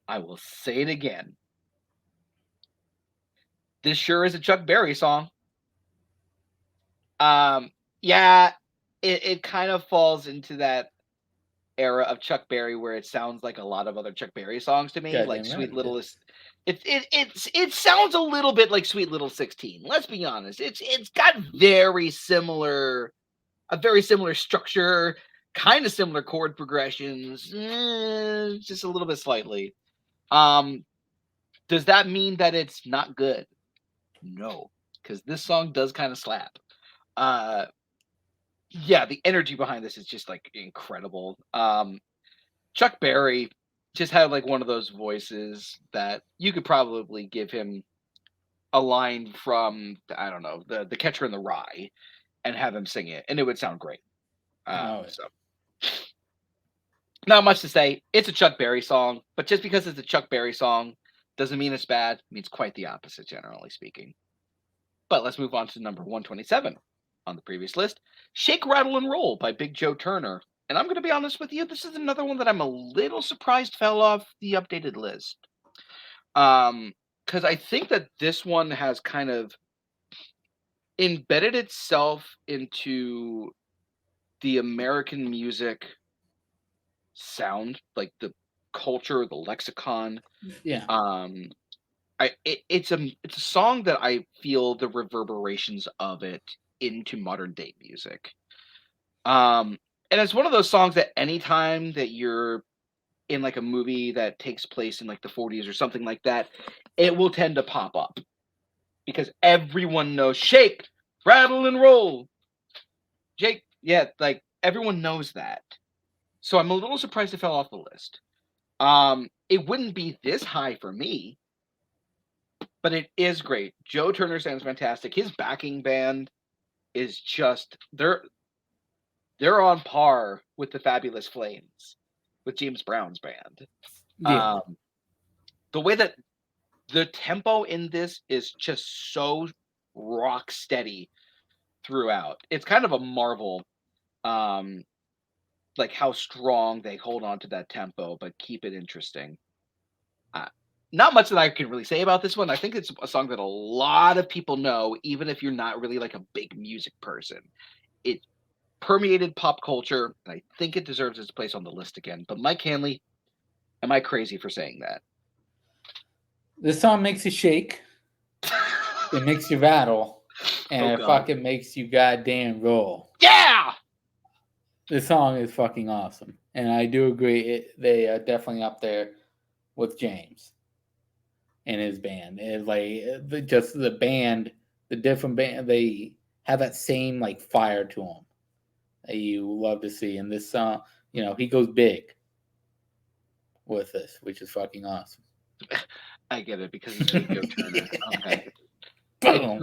I will say it again. This sure is a Chuck Berry song. Yeah, it kind of falls into that era of Chuck Berry where it sounds like a lot of other Chuck Berry songs to me, like Sweet Little. It sounds a little bit like Sweet Little 16. Let's be honest. It's got a very similar structure, kind of similar chord progressions, just a little bit slightly. Does that mean that it's not good? No, because this song does kind of slap. Yeah, the energy behind this is just like incredible. Chuck Berry just had like one of those voices that you could probably give him a line from, I don't know, the Catcher in the Rye, and have him sing it, and it would sound great. So not much to say. It's a Chuck Berry song, but just because it's a Chuck Berry song doesn't mean it's bad. It means quite the opposite, generally speaking. But let's move on to number 127 on the previous list. Shake, Rattle, and Roll by Big Joe Turner. And I'm going to be honest with you, this is another one that I'm a little surprised fell off the updated list. Because I think that this one has kind of embedded itself into the American music sound, like the culture, the lexicon. Yeah. It's a song that I feel the reverberations of it into modern day music. And it's one of those songs that anytime that you're in like a movie that takes place in like the 40s or something like that, it will tend to pop up because everyone knows shake, rattle, and roll. Jake, yeah, like everyone knows that. So I'm a little surprised it fell off the list. It wouldn't be this high for me, but it is great. Joe Turner sounds fantastic. His backing band is just they're on par with the Fabulous Flames, with James Brown's band. Yeah. The way that the tempo in this is just so rock steady throughout. It's kind of a marvel, like how strong they hold on to that tempo, but keep it interesting. Not much that I can really say about this one. I think it's a song that a lot of people know, even if you're not really like a big music person. It permeated pop culture, and I think it deserves its place on the list again. But Mike Hanley, am I crazy for saying that? This song makes you shake. It makes you rattle. And it fucking makes you goddamn roll. Yeah! This song is fucking awesome. And I do agree, they are definitely up there with James and his band. It's like, just the band, the different band, they have that same, like, fire to them that you love to see. And this song, he goes big with this, which is fucking awesome. I get it, because it's with Joe Turner. Okay. Boom!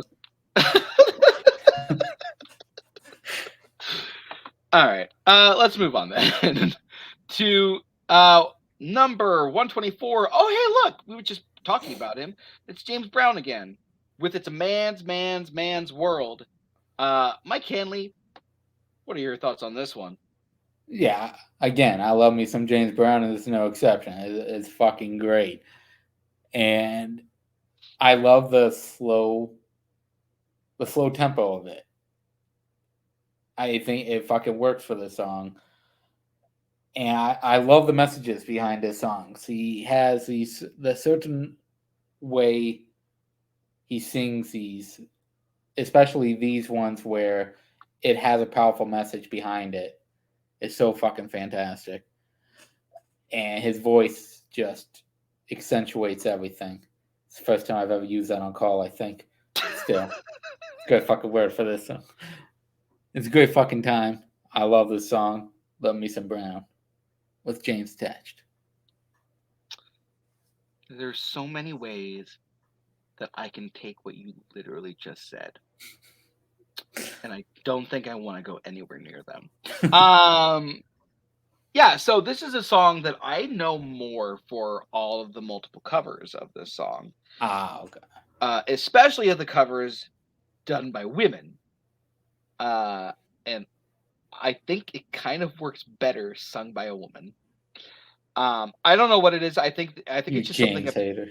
All right. Let's move on then to number 124. Oh, hey, look, we were just talking about him. It's James Brown again, with It's a Man's World. Mike Hanley, what are your thoughts on this one? Yeah, again, I love me some James Brown, and there's no exception. It's fucking great. And I love the slow tempo of it. I think it fucking works for this song. And I love the messages behind his songs. He has the certain way he sings these, especially these ones where it has a powerful message behind it. It's so fucking fantastic. And his voice just accentuates everything. It's the first time I've ever used that on call, I think. Still. Good fucking word for this song. It's a great fucking time. I love this song. Love me some Brown. With James attached. There's so many ways that I can take what you literally just said. And I don't think I want to go anywhere near them. Yeah, so this is a song that I know more for all of the multiple covers of this song. Okay. Especially of the covers done by women. And I think it kind of works better sung by a woman. I don't know what it is. I think it's just James something. Hater.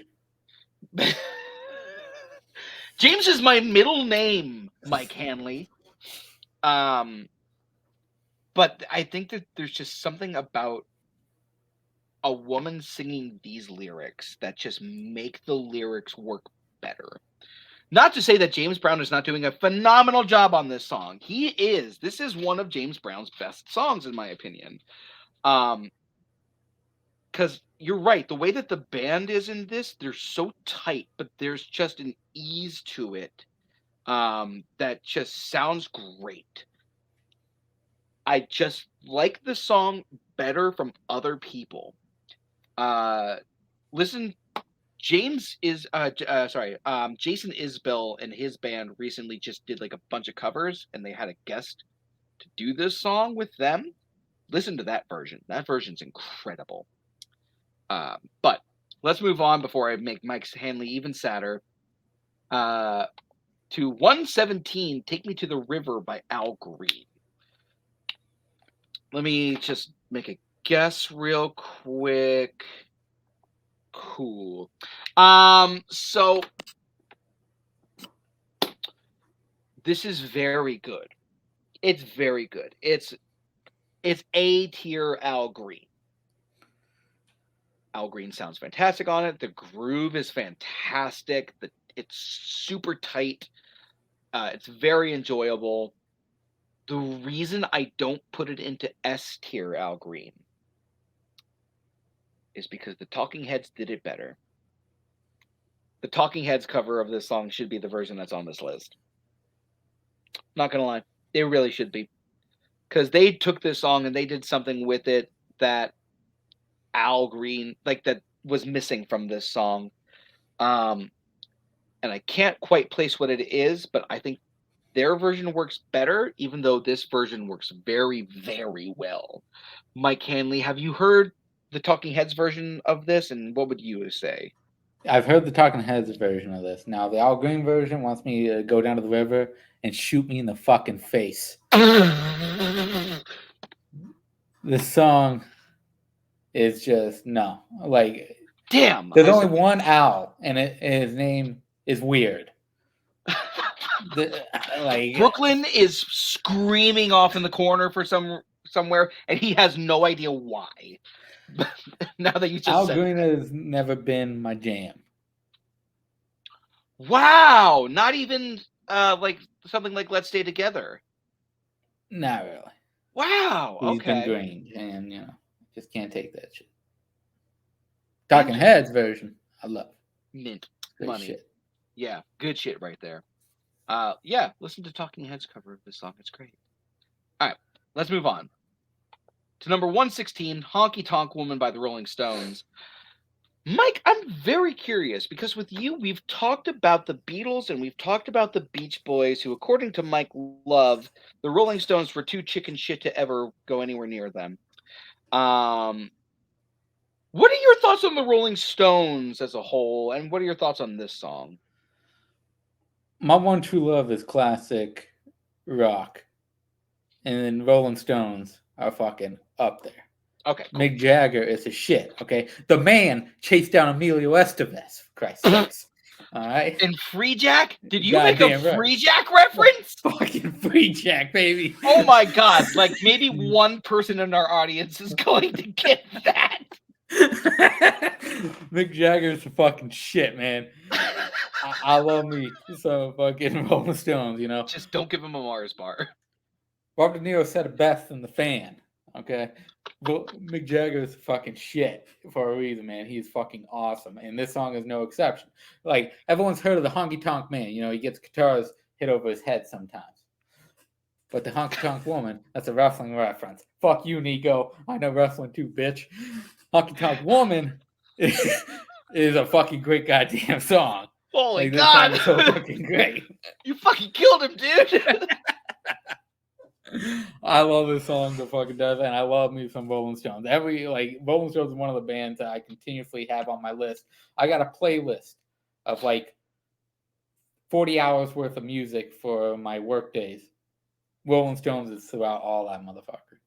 James is my middle name, Mike Hanley. But I think that there's just something about a woman singing these lyrics that just make the lyrics work better. Not to say that James Brown is not doing a phenomenal job on this song. He is. This is one of James Brown's best songs, in my opinion. Because you're right, the way that the band is in this, they're so tight, but there's just an ease to it that just sounds great. I just like the song better from other people. Listen, Jason Isbell and his band recently just did like a bunch of covers, and they had a guest to do this song with them. Listen to that version. That version's incredible. But let's move on before I make Mike Hanley even sadder. To 117, Take Me to the River by Al Green. Let me just make a guess real quick. Cool. So this is very good. It's very good. It's A tier Al Green. Al Green sounds fantastic on it. The groove is fantastic. It's super tight. It's very enjoyable. The reason I don't put it into S tier Al Green is because the Talking Heads did it better. The Talking Heads cover of this song should be the version that's on this list. Not gonna lie, it really should be. because they took this song and they did something with it that Al Green, like, that was missing from this song. And I can't quite place what it is, but I think their version works better, even though this version works very, very well. Mike Hanley, have you heard the Talking Heads version of this, and what would you say? I've heard the Talking Heads version of this. Now, the Al Green version wants me to go down to the river and shoot me in the fucking face. This song is just, no. Like, Damn. there's only one Al, and his name is weird. Brooklyn is screaming off in the corner for somewhere, and he has no idea why. Now that you just Al said Green that. has never been my jam. Wow, not even like something like Let's Stay Together. Not really. Wow. He's Okay. been Green, and just can't take that shit. Talking Heads version, I love. Mint Great money. shit. Yeah, good shit right there. Yeah, listen to Talking Heads cover of this song. It's great. All right, let's move on to number 116, Honky Tonk Woman by the Rolling Stones. Mike, I'm very curious because with you, we've talked about the Beatles and we've talked about the Beach Boys, who, according to Mike Love, the Rolling Stones were too chicken shit to ever go anywhere near them. What are your thoughts on the Rolling Stones as a whole, and what are your thoughts on this song? My one true love is classic rock, and then Rolling Stones are fucking up there. Okay, cool. Mick Jagger is a shit. Okay, the man chased down Emilio Estevez. For Christ's sakes. All right. And Free Jack? Did you Goddamn make a right. Free Jack reference? Fucking Free Jack, baby. Oh my god! Like maybe one person in our audience is going to get that. Mick Jagger's a fucking shit, man. I love me some fucking Rolling Stones, Just don't give him a Mars bar. Robert De Niro said it best in The Fan, okay? But Mick Jagger's fucking shit for a reason, man. He's fucking awesome, and this song is no exception. Like, everyone's heard of the Honky Tonk Man. He gets guitars hit over his head sometimes. But the Honky Tonk Woman, that's a wrestling reference. Fuck you, Nico. I know wrestling too, bitch. Honky Tonk Woman is a fucking great goddamn song. Holy this god! song is so fucking great. You fucking killed him, dude! I love this song to fucking death, and I love me some Rolling Stones. Rolling Stones is one of the bands that I continuously have on my list. I got a playlist of 40 hours worth of music for my work days. Rolling Stones is throughout all that motherfucker.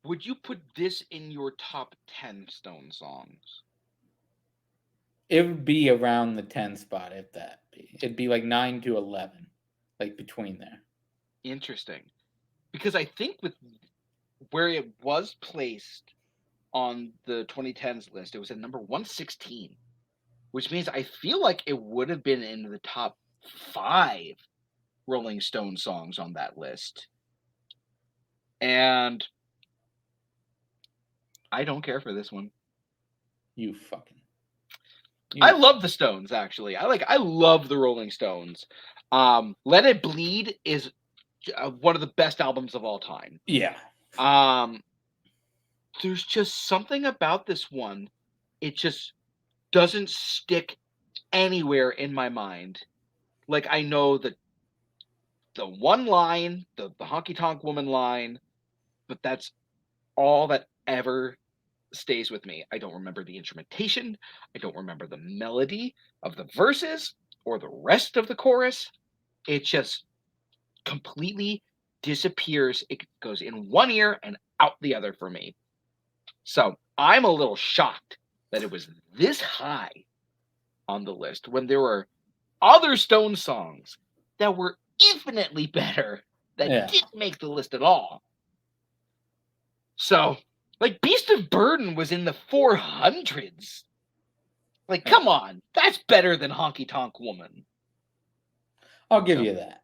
Would you put this in your top 10 Stone songs? It would be around the 10 spot, if that be. It'd be 9 to 11, between there. Interesting. Because I think with where it was placed on the 2010s list, it was at number 116, which means I feel like it would have been in the top 5 Rolling Stone songs on that list. And I don't care for this one. I love the Stones, actually. I love the Rolling Stones. Let It Bleed is one of the best albums of all time. Yeah. There's just something about this one. It just doesn't stick anywhere in my mind. I know that the one line, the Honky Tonk Woman line, but that's all that ever stays with me. I don't remember the instrumentation. I don't remember the melody of the verses or the rest of the chorus. It just completely disappears. It goes in one ear and out the other for me. So I'm a little shocked that it was this high on the list when there were other Stone songs that were infinitely better that didn't make the list at all. So, Beast of Burden was in the 400s. Come on. That's better than Honky Tonk Woman. I'll give you that.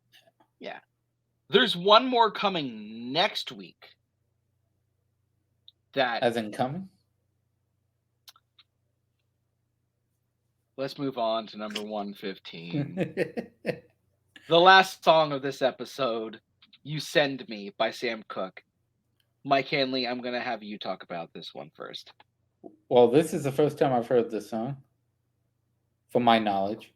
Yeah. There's one more coming next week. As in coming? Let's move on to number 115. The last song of this episode, You Send Me by Sam Cooke. Mike Hanley, I'm going to have you talk about this one first. Well, this is the first time I've heard this song, from my knowledge.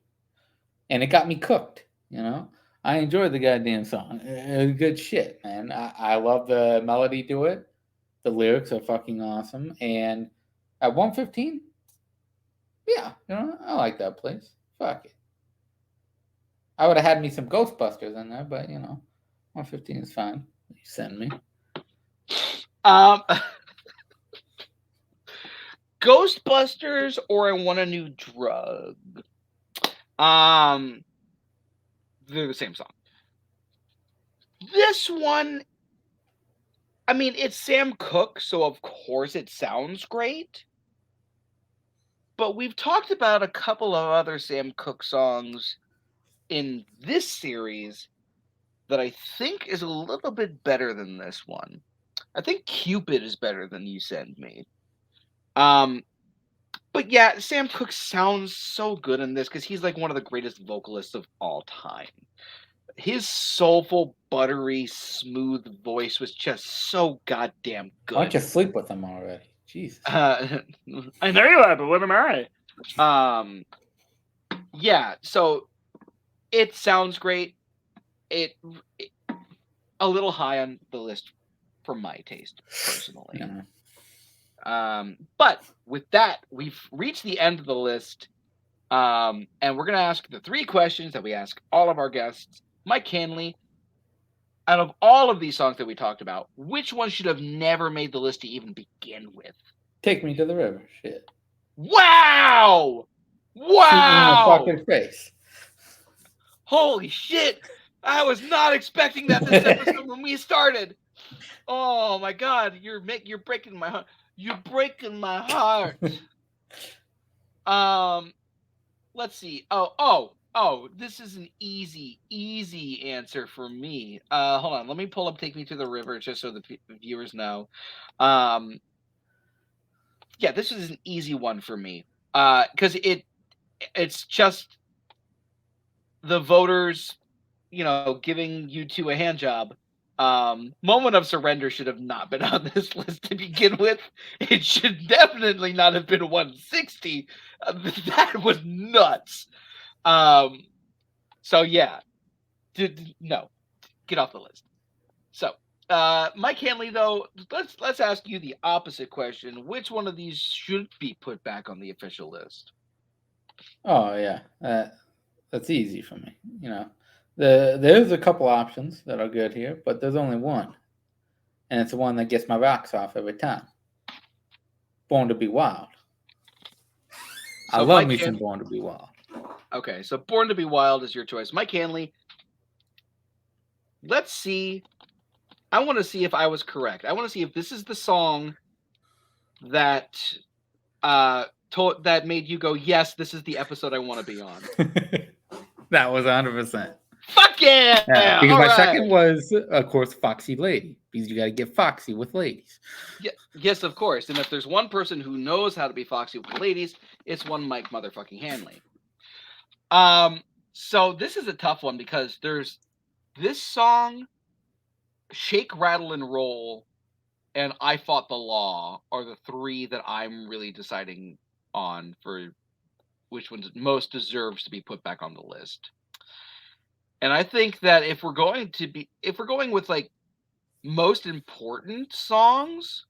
And it got me cooked, you know? I enjoyed the goddamn song. It was good shit, man. I love the melody to it. The lyrics are fucking awesome. And at 115, yeah, you know, I like that place. Fuck it. I would have had me some Ghostbusters in there, but, you know, 115 is fine. You send me. Ghostbusters or I Want a New Drug. They're the same song. This one, I mean, it's Sam Cooke, so of course it sounds great. But we've talked about a couple of other Sam Cooke songs in this series that I think is a little bit better than this one. I think Cupid is better than You Send Me. But yeah, Sam Cooke sounds so good in this because he's like one of the greatest vocalists of all time. His soulful, buttery, smooth voice was just so goddamn good. Why don't you sleep with him already? Jesus. I know you are, but what am I? Yeah, so it sounds great. It a little high on the list for my taste, personally. Yeah. But with that, we've reached the end of the list. And we're going to ask the 3 questions that we ask all of our guests. Mike Hanley, out of all of these songs that we talked about, which one should have never made the list to even begin with? Take Me to the River. Shit. Wow! Shoot me in the Wow! fucking face. Holy shit! I was not expecting that this episode when we started. Oh my god, you're breaking my heart. You're breaking my heart. Let's see. Oh, this is an easy answer for me. Hold on, let me pull up Take Me to the River just so the viewers know. Yeah, this is an easy one for me. Because it's just the voters, you know, giving U2 a hand job. Moment of Surrender should have not been on this list to begin with. It should definitely not have been 160. That was nuts. So yeah, no, get off the list. So, Mike Hanley, though, let's ask you the opposite question. Which one of these should be put back on the official list? Oh yeah, that's easy for me. You know, there's a couple options that are good here, but there's only one, and it's the one that gets my rocks off every time. Born to Be Wild. So I love me some Born to Be Wild. Okay, so Born to Be Wild is your choice. Mike Hanley, let's see. I want to see if I was correct. I want to see if this is the song that that made you go, yes, this is the episode I want to be on. That was 100%. Fuck yeah! Because my second was, of course, Foxy Lady. Because you got to get foxy with ladies. Yeah, yes, of course. And if there's one person who knows how to be foxy with ladies, it's one Mike motherfucking Hanley. So this is a tough one because there's this song, Shake, Rattle, and Roll, and I Fought the Law are the 3 that I'm really deciding on for which one most deserves to be put back on the list. And I think that if we're going with like most important songs,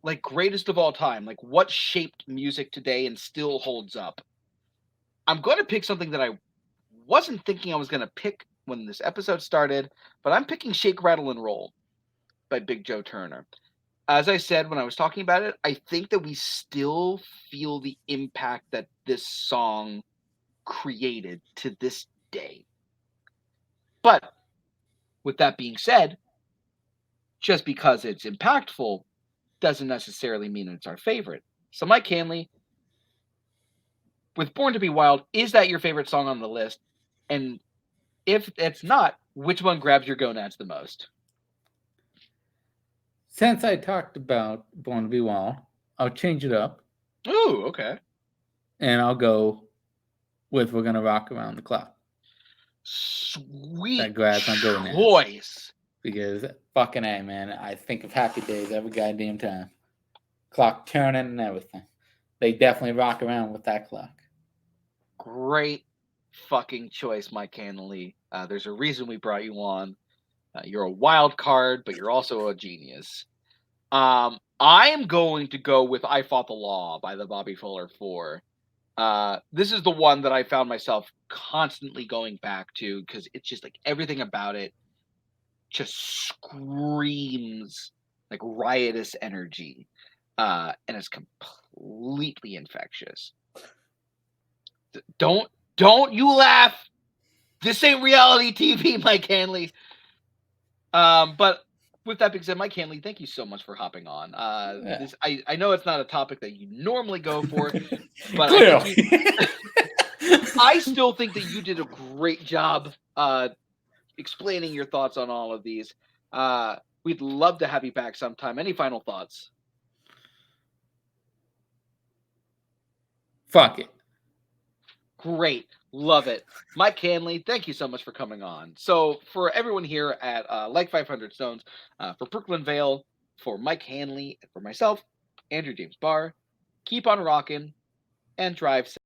like greatest of all time, like what shaped music today and still holds up, I'm going to pick something that I wasn't thinking I was going to pick when this episode started, but I'm picking Shake, Rattle, and Roll by Big Joe Turner. As I said when I was talking about it, I think that we still feel the impact that this song created to this day. But with that being said, just because it's impactful doesn't necessarily mean it's our favorite. So Mike Hanley, with Born to Be Wild, is that your favorite song on the list? And if it's not, which one grabs your gonads the most? Since I talked about Born to Be Wild, I'll change it up. Ooh, okay. And I'll go with We're Gonna Rock Around the Clock. Sweet that grabs my gonads. choice. Because fucking A, man, I think of Happy Days every goddamn time. Clock turning and everything. They definitely rock around with that clock. Great fucking choice, Mike Hanley. There's a reason we brought you on. You're a wild card, but you're also a genius. I am going to go with I Fought the Law by the Bobby Fuller Four. This is the one that I found myself constantly going back to because it's just like everything about it just screams like riotous energy. And it's completely infectious. Don't you laugh. This ain't reality TV, Mike Hanley. But with that being said, Mike Hanley, thank you so much for hopping on. This I know it's not a topic that you normally go for, but I still think that you did a great job explaining your thoughts on all of these. We'd love to have you back sometime. Any final thoughts? Fuck it. Great. Love it. Mike Hanley, thank you so much for coming on. So for everyone here at Like 500 Stones, for Brooklyn Vale, for Mike Hanley, and for myself, Andrew James Barr, keep on rocking and drive safe.